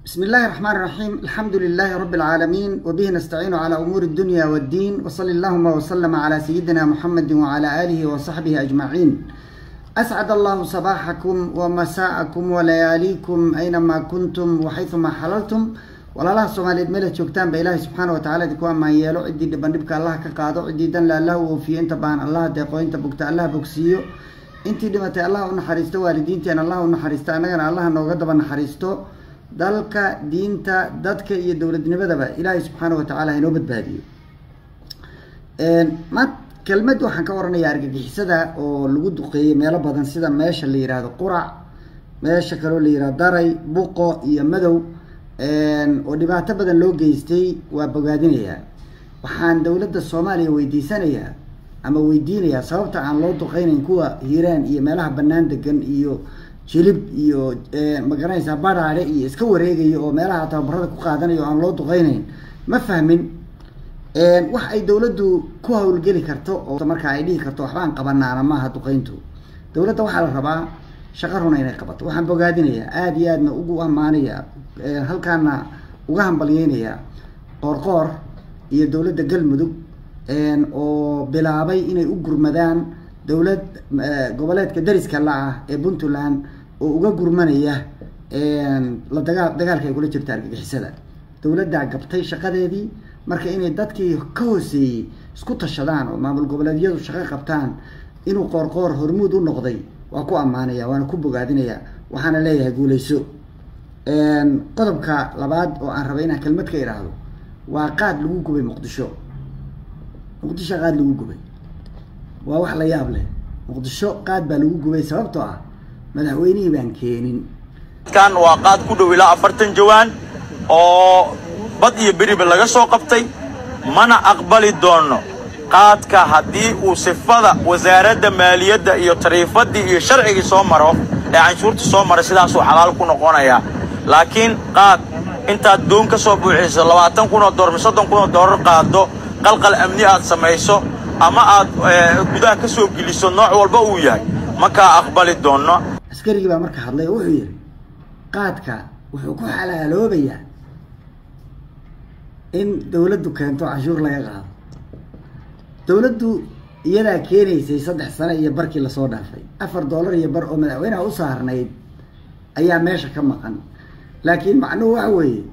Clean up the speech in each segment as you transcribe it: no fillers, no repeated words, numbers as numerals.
بسم الله الرحمن الرحيم. الحمد لله رب العالمين، وبه نستعين على أمور الدنيا والدين، وصلى اللهم وسلم على سيدنا محمد وعلى آله وصحبه أجمعين. أسعد الله صباحكم ومساءكم ولياليكم أينما كنتم وحيثما حللتم. ولا الله سبحانه ملك شوكتان بإله سبحانه وتعالى دكوان ما يلو عدي دبنبك الله كقاضو عدي دن لا له وفي انت بان الله دقو انت بكت الله بكسيو انت دمت الله ونحرستو والدينتي أن الله ونحرستو أنا الله نوغدب نحرستو dalka diinta dadka iyo dawladnimadaba ilaahay subxaanahu wa ta'ala inoo badbaadiyo. ma kelmad waxaan ka waranayaa argagixisada oo lagu duqeeyay meelo badan sida meesha la yiraahdo qurac, meesha kale oo la yiraahdo daray, buqo iyo madow oo dhibaato badan loo geystay. waa bogaadinayaa. waxaan dawladda Soomaaliya weydiisanayaa ama weydiinayaa sababta aan loo duqeynayn kuwa Hiiraan iyo meelaha banaan degan iyo jilib iyo magaranaysa baraare iyo iska wareegayo oo meelaha tababarada ku qaadanayo aan loo duqeynayn. ma fahmin wax ay dawladdu ku hawlgeli karto oo marka ay dhihi karto waxbaan qabanaana maaha duqeyntu. dawladda waxaa la rabaa shaqo run inay qabato. waxaan bogaadinayaa aad iyo aadna ugu amaanayaa halkaana uga hambalyeynaya qoorqoor iyo dawladda Galmudug oo bilaabay inay u gurmadaan dawlad goboleedka dariska la ah ee Puntland oo uga gurmanaya la dagaalka ay kula jirta argagixisada. dawladda gabtay shaqadeedii marka inay dadkii ka hooseeyay isku tashadaan oo maamul goboleedyadu shaqo qabtaan inuu qoorqoor hormuud u noqday waa ku amaanaya, waana ku bogaadinaya, waxaana leeyahay guuleyso. qodobka labaad oo aan rabay inaan kelmad ka iraahdo waa qaad lagu gubay Muqdisho qaad lagu gubay waa wax la yaab leh. Muqdisho qaad baa lagu gubay sababtoo ah madaxweynihii baan keenin. kan waa qaad ku dhow ilaa 40 jawaan oo bad iyo beriba laga soo qabtay. mana aqbali doono qaadka haddii uu sifada wasaaradda maaliyadda iyo tariifadii iyo sharciga soo maro ee canshuurta soo mara sidaas uu xalaal ku noqonaya. laakiin qaad intaad doon ka soo buuxiso 20,000 dollar $30,000 qaado qalqal amni aad samayso ama aad gudaha ka soo geliso nooc walba uu yahay marka aqbali doono. askariga baa marka hadlay wuxuu yiri qaadka wuxuu ku xalaaloobayaa in dawladdu keento cashuur laga qaado. dawladdu iyadaa keenaysay 3 sano iyo barkii la soo dhaafay $4 iyo bar oo madaxweynaha u saarnayd ayaa meesha ka maqan. laakiin macnuhu waxa weeye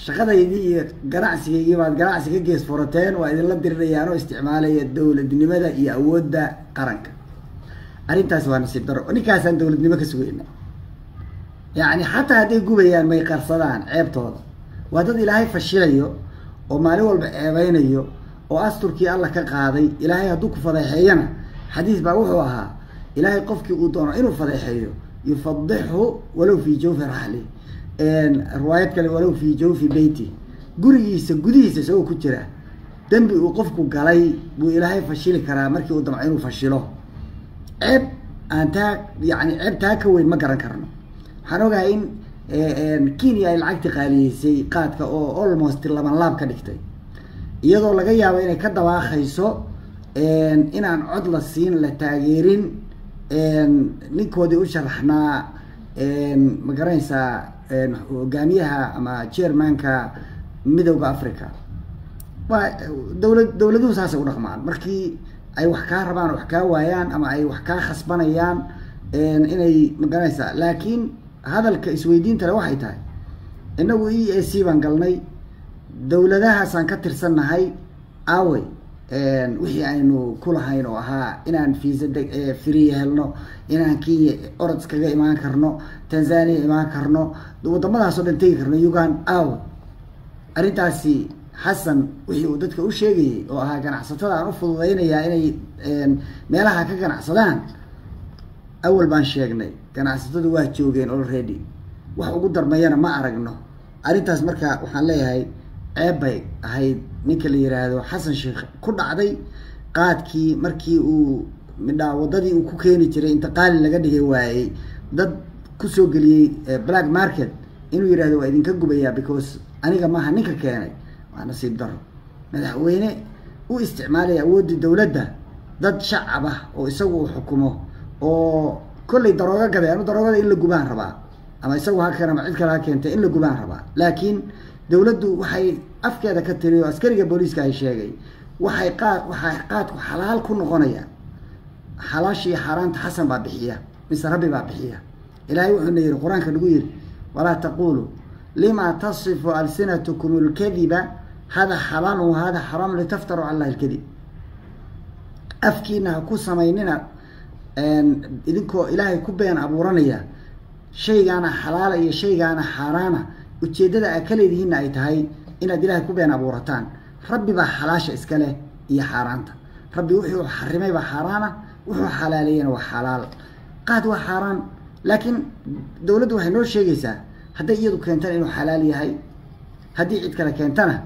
shaqadaydii iyo ganacsigaygii baad ganacsiga gees furateen, waa idinla dirirayaan oo isticmaalaya dawladnimada iyo awoodda qaranka. arrintaas waa nasiib daro. ninkaasaan dawladnimo ka sugayna. yacni xataa hadday gubayaan may qarsadaan ceebtooda. waa dad ilaahay fashilayo oo maalin walba ceebeynayo oo asturkii alla ka qaaday. ilaahay hadduu ku fadeexeeyana xadiis baa wuxuu ahaa ilaahay qofkii uu doono inuu fadeexeeyo yufadixhu walow fii jawfi raxli, riwaayad kale walow fii jawfi beyti, gurigiisa gudihiisa isagoo ku jira dembi uu qofku galay buu ilaahay fashili karaa markii uu damco inuu fashilo. ceeb aan taa yani ceeb taa ka weyn ma garan karno. waxaan ogahay in Kenya ay lacagti qaaliyeysay qaadka oo almost 2 laab ka dhigtay, iyadoo laga yaabo inay ka dawaaqayso inaan cod la siin la taageerin ninkoodii u sharaxnaa ma garanaysaa hogaamiyaha ama chairmanka midowga Africa. waa dawladuhu saasay u dhaqmaan markii ay wax ka rabaan wax ka waayaan ama ay wax ka khasbanayaan inay ma garanaysaa. laakiin hadalka isweydiinta leh waxay tahay inagu EAC baan galnay, dawladahaasaan ka tirsannahay, aaway wixii aynu ku lahayn oo ahaa inaan fiisa free helno, inaan Kenya orod kaga imaan karno, Tanzania imaan karno, wadamadaas oo dhan tegi karno, Uganda. aaway arrintaasi xasan wixii uu dadka u sheegayay oo ahaa ganacsatada aan u fududeynayaa inay meelaha ka ganacsadaan. awal baan sheegnay ganacsatadu waa joogeen already, wax ugu darmayana ma aragno. arrintaas marka waxaan leeyahay ceeb bay ahayd ninka la yiraahdo Xasan Sheekh ku dhacday. qaadkii markii uu midhaa wadadii uu ku keeni jiray intiqaali laga dhigay waayay dad ku soo geliyay black market inuu yiraahdo waa idinka gubayaa because aniga maaha ninka keenay. waa nasiib daro. madaxweyne u isticmaalay awoodda dawladda dad shacab ah oo isagu xukumo oo kolley darooga gaday. anu daroogada in la gubaan rabaa أما يسوي هكذا مع عدك لكن إلا جبان ربع لكن دولته وحي أفكار كتير وعسكري بوليس كاي شيء وحقات وحلال كل غنية حلال شيء حرام حسن بابحية مثل ربي بابحية إلهي وحنا القرآن كنقول ولا تقولوا لما تصف ألسنتكم الكذب هذا حلال وهذا حرام لتفتروا على الله الكذب أفكينا كوسا مايننا إذنكو إلهي كبين أبو رنيا شيء أنا حلال أي شيء أنا حرانا وتشدد أكل ذهن أي تهاي إن إلهي كبين أبو رتان ربي بحلاش إسكاله هي حرانته ربي وحي وحرمي بحرانا وحي حلالين وحلال قاد وحرام لكن دولته وحي نور شيء يسا هذا يدو كنتنا إنه حلالي هاي هذه عيد كلا كنتنا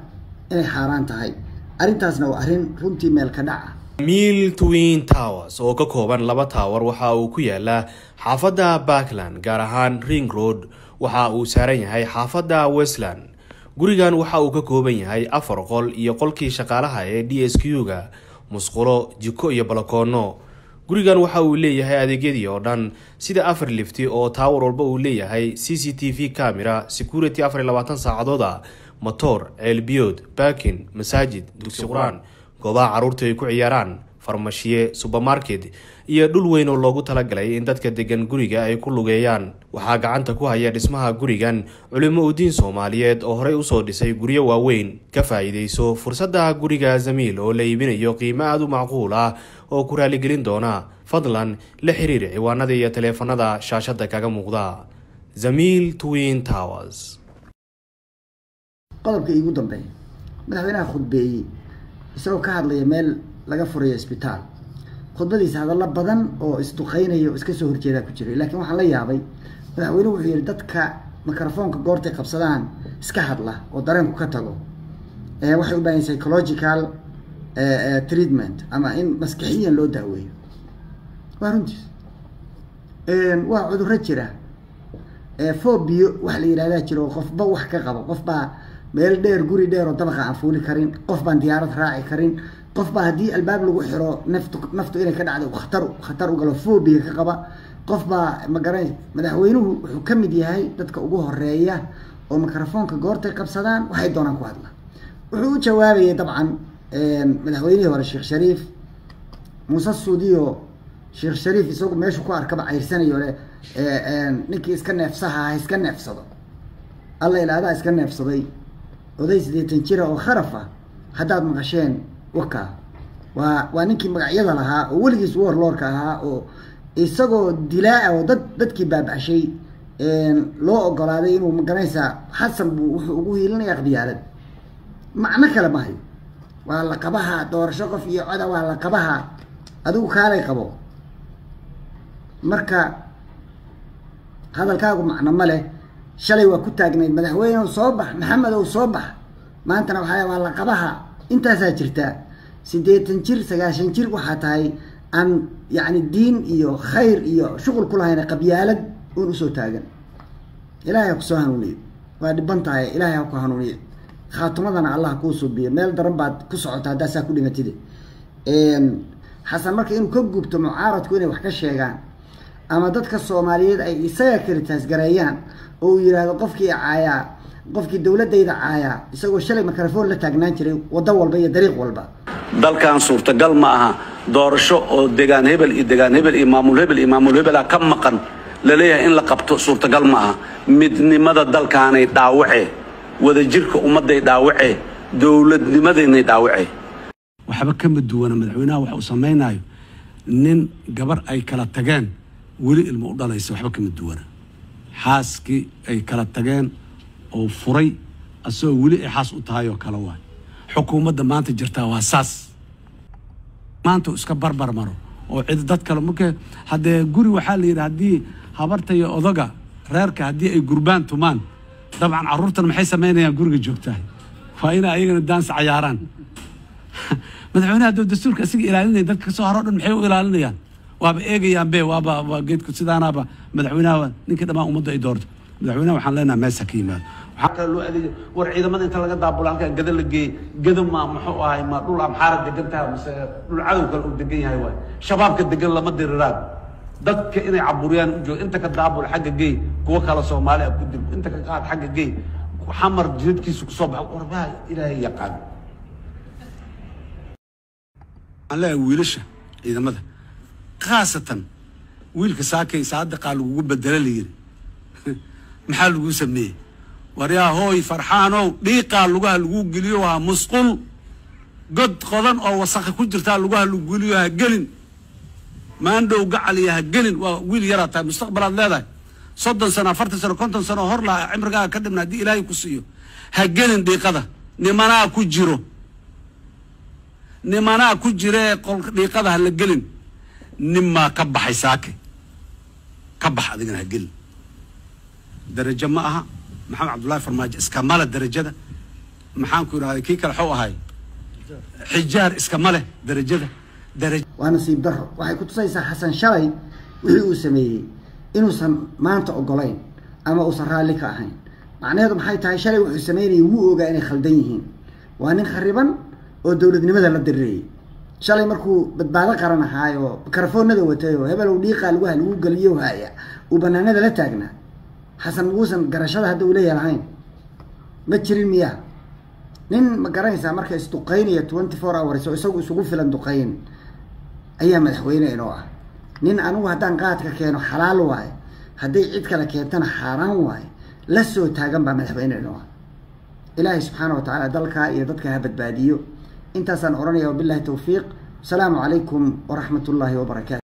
إنه حرام تهاي أرنتاسنا وأرن رنتي ميل كدعة ميل توين تاورز oo ka kooban laba tower waxa uu ku yaala xaafadda Parkland gaar ahaan Ring Road waxa uu saaran yahay xaafadda Westland gurigan waxa uu ka kooban yahay 4 qol iyo qolkii shaqaalaha ee DSQ-ga musqulo jiko iyo balkoono gurigan waxa uu leeyahay adeegyadii oo dhan sida 4 lifti oo tower walba uu leeyahay CCTV camera security 24 saacadood motor elbiod parking masaajid dugsi quraan goobaha caruurta ay ku ciyaaraan farmashiye supermarket iyo dhul weyn oo loogu talagalay in dadka degan guriga ay ku lugeeyaan waxa gacanta ku haya dhismaha gurigan culimo u diin Soomaaliyeed oo horey u soo dhisay guriyo waaweyn ka faa'iideyso fursada guriga Zamiil oo la iibinayo qiimo aad u macquul ah oo ku raali gelin doona fadlan la xiriir ciwaanada iyo taleefanada shaashada kaga muuqda Zamiil Twin Towers qodobka igu dambeeyay madaxweynaha khudbeeyay isagoo ka hadlaya meel laga furayo isbitaal khudbadiisa hadalla badan oo isduqeynaya oo iska soo horjeeda ku jiray laakiin waxaan la yaabay madaxweynuhu wuxuu yiri dadka mikrofoonka goortay qabsadaan iska hadla oo dareenku ka tago waxay u baahan psychological treatment ama in maskaxiyan loo daaweeyo waa runtii waa cudurro jira phobia wax la yiraahdaa jiro qofba wax ka qabo qofba meel dheer guri dheer oo dabaqa aan fuuli karin qof baan diyaarad raaci karin qof baa hadii albaab lagu xiro naftu inay ka dhacdo khatar u galo phobia ka qaba qof baa ma garan madaxweynuhu wuxuu ka mid yahay dadka ugu horeeya oo mikrofoonka goortay qabsadaan waxay doonaan ku hadla wuxuu u jawaabayay dabcan madaxweynihii hore Sheekh Shariif Muuse Suudiyo Sheekh Shariif isagu meeshu ku arkaba cayrsanayo le ninkii iska neefsaha iska neefsado alla ilaadaa iska neefsaday oday 80 jira oo kharafa hadaad maqasheen waka waa ninkii magacyada lahaa oo waligiis warlordka ahaa oo isagoo dilaa oo dadkii baabashay loo ogolaaday inuu maganaysa xasan buu wuxuu ugu hiilinaya qadiyaalad macna kale ma hayo waa la qabaha doorasho qof iyo cod waa la qabaha adigu kaalay qabo marka hadalkaagu macna ma leh shalay waa ku taagnayd madaxweynuhu soo bax maxamed oo soo bax maantana waa la qabaha intaasaa jirta 80 jir 90 jir waxa tahay aan yani diin iyo khayr iyo shaqul ku lahayn qabyaalad oo u soo taagan ilaahay ku soo hanuuniyo waa dhibantahay ilaahay ku hanuuniyo khaatumadana Allah ku soo biyo meel daran baad ku socotaa hadaasa ku dhimatid xasan marka inuu ka gubto mucaaradku inay wax ka sheegaan ama dadka Soomaaliyeed ay isaga kirtaas gareeyaan oo yiraahdo qofkii caaya qofkii dawladayda caaya isagoo shalay mikrofoon la taagnaan jiray wada walba iyo dariiq walba dalkan suurtagal ma aha doorasho oo deegaan hebel iyo maamul hebel ka maqan la leeyahay in la qabto suurtagal ma aha midnimada dalkaanay dhaawace wada jirka ummaday dhaawace dawladnimadeenay dhaawace waxba kama duwana madaxweynaha waxa uu sameeynayo nin gabar ay kala tageen wali ilmo u dhalaysa waxba kama duwana xaaski ay kala tageen oo furay asoo wali ay xaas u tahay oo kala waay xukuumadda maanta jirta waa saas maanta iska barbar maro oo cid dad kale markay hadee guri waxa la yiraahdaa hadii habarta iyo odaga reerka hadii ay gurbaan tumaan dabcan carruurtan maxay sameynayaan guriga joogtaa fa ina ayagana daans ciyaaraan madaxweynaha dastuurka asiga ilaalinay dadka soo haro dhan maxay u ilaalinayaan waaba eegayaan be waaba geedku sidaanaba madaxweynaha ninka dhamaan ummadda ay doorto madaxweynaha waxaan leenahay meesha ka yimaado waxa loo adeeg war ciidamada inta laga daabulo halka gada la geey gada ma muxuu ahay ma dhul amxaarad degan tahay mise dhul cadow kale uu degan yahay way shabaabka degan lama diriraan dadka inay caburiyaan u joogo inta ka daabul xagga geey kuwa kala Soomaali ah ku dib inta ka qaad xagga geey xamar jidkiisu ku soo baxay warbaa ilaahay yaqaan alla wiilasha ciidamada khaasatan wiilka saakay saadaqa lagu bedela leeyay maxaa lagu sameeyay waryaa hooy farxaanow dhiiqa lugaha lagu geliyo waa musqul god qodan oo wasakh ku jirta lugaha lagu geliyo ha gelin maandhow gacaliya ha gelin waa wiil yara taa mustaqbalaad leedahay 30 sano 40 sano 50 sano hor la cimriga ka dhibna hadii ilaahay ku siiyo ha gelin dhiiqada nimanaa ku jiro nimanaa ku jire qolka dhiiqada ha la gelin nima ka baxay saakay ka bax adigana ha gelin darajo ma aha maxamed cabdullaahi farmaajo iska mala darajada maxaan ku yiraahday kii kale xoo ahay xijaar iska male darajada darajo waa nasiib daro waxay ku tusaysaa xasan shalay wixii uu sameeyay inuusan maanta ogolayn ama uusan raalli ka ahayn macnaheedu maxay tahay shalay wuxuu sameeyay wuu ogaa inay khaldan yihiin waa nin khariban oo dawladnimada la direeyay shalay markuu badbaado qaran ahaayo mikrofoonada watay oo hebel uu dhiiqa lagu galiyo haya uu banaanada la taagnaa xasan muusan garashada hadda uu leeyahay ma jirin miya nin ma garanaysaa marka isduqeynaya 24 hours oo isagu isugu filan duqeyn ayaa madaxweyne inoo ah nin anigu haddaan qaadka keeno xalaal waay hadday cid kale keentana xaaraan waay la soo taagan baa madaxweyne inoo ah ilaahay subxaanahu wa tacaala dalka iyo dadka ha badbaadiyo intaasaan oranaya wabillahi tawfiiq asalaamu calaykum waraxmatullaahi wabarakaatu